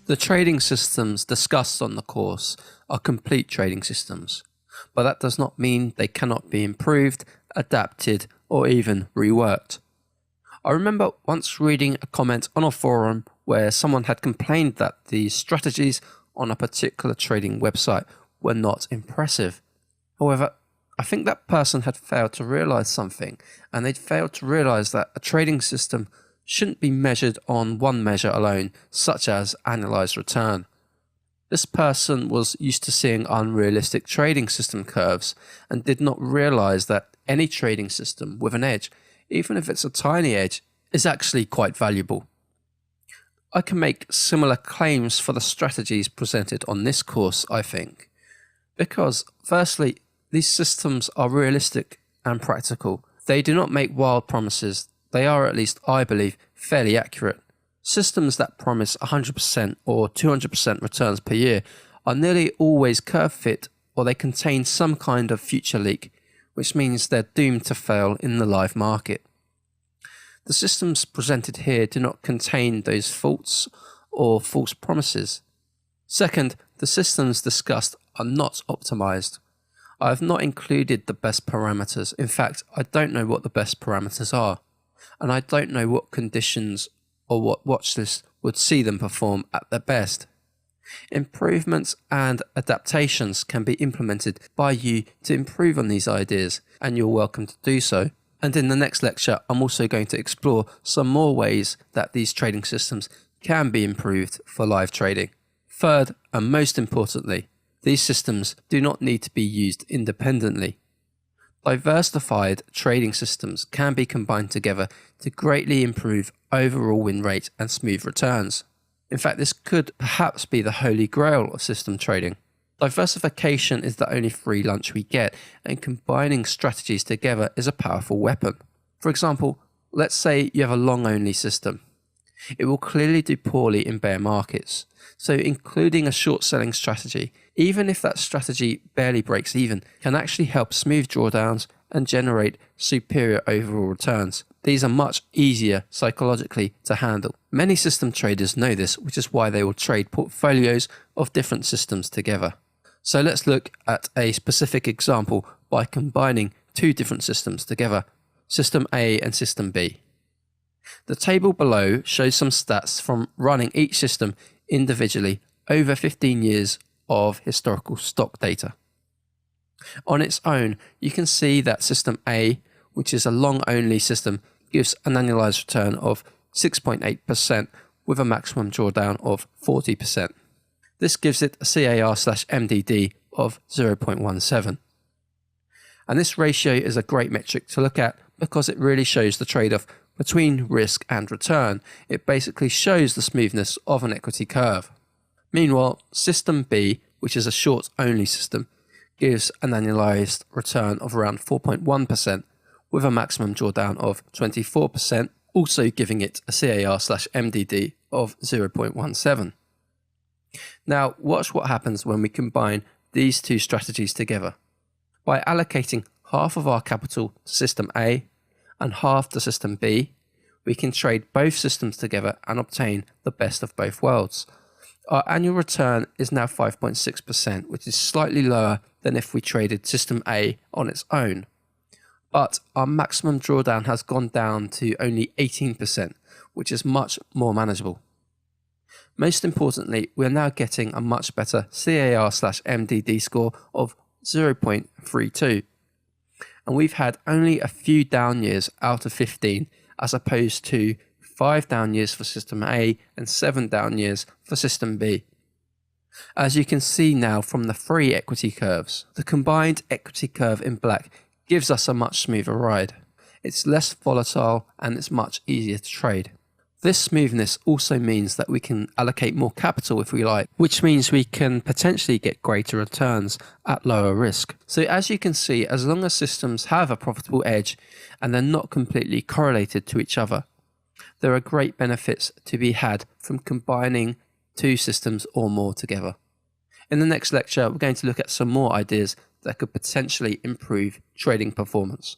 The trading systems discussed on the course are complete trading systems, but that does not mean they cannot be improved, adapted, or even reworked. I remember once reading a comment on a forum where someone had complained that the strategies on a particular trading website were not impressive. However, I think that person had failed to realize something, and they'd failed to realize that a trading system shouldn't be measured on one measure alone, such as annualized return. This person was used to seeing unrealistic trading system curves and did not realize that any trading system with an edge, even if it's a tiny edge, is actually quite valuable. I can make similar claims for the strategies presented on this course, I think, because firstly, these systems are realistic and practical. They do not make wild promises. They are, at least I believe, fairly accurate. Systems that promise 100% or 200% returns per year are nearly always curve fit, or they contain some kind of future leak, which means they're doomed to fail in the live market. The systems presented here do not contain those faults or false promises. Second, the systems discussed are not optimized. I have not included the best parameters. In fact, I don't know what the best parameters are, and I don't know what conditions or what watchlist would see them perform at their best. Improvements and adaptations can be implemented by you to improve on these ideas, and you're welcome to do so. And in the next lecture, I'm also going to explore some more ways that these trading systems can be improved for live trading. Third, and most importantly, these systems do not need to be used independently. Diversified trading systems can be combined together to greatly improve overall win rate and smooth returns. In fact, this could perhaps be the holy grail of system trading. Diversification is the only free lunch we get, and combining strategies together is a powerful weapon. For example, let's say you have a long-only system. It will clearly do poorly in bear markets, so including a short-selling strategy, even if that strategy barely breaks even, can actually help smooth drawdowns and generate superior overall returns. These are much easier psychologically to handle. Many system traders know this, which is why they will trade portfolios of different systems together. So let's look at a specific example by combining two different systems together, System A and System B. The table below shows some stats from running each system individually over 15 years of historical stock data. On its own, you can see that System A, which is a long-only system, gives an annualized return of 6.8% with a maximum drawdown of 40%. This gives it a CAR/MDD of 0.17. And this ratio is a great metric to look at because it really shows the trade-off between risk and return. It basically shows the smoothness of an equity curve. Meanwhile, System B, which is a short-only system, gives an annualized return of around 4.1% with a maximum drawdown of 24%, also giving it a CAR/MDD of 0.17. Now, watch what happens when we combine these two strategies together. By allocating half of our capital to System A and half to System B, we can trade both systems together and obtain the best of both worlds. Our annual return is now 5.6%, which is slightly lower than if we traded System A on its own. But our maximum drawdown has gone down to only 18%, which is much more manageable. Most importantly, we are now getting a much better CAR/MDD score of 0.32. And we've had only a few down years out of 15, as opposed to 5 down years for System A and 7 down years for System B. As you can see now from the free equity curves, the combined equity curve in black gives us a much smoother ride. It's less volatile and it's much easier to trade. This smoothness also means that we can allocate more capital if we like, which means we can potentially get greater returns at lower risk. So as you can see, as long as systems have a profitable edge and they're not completely correlated to each other, there are great benefits to be had from combining two systems or more together. In the next lecture, we're going to look at some more ideas that could potentially improve trading performance.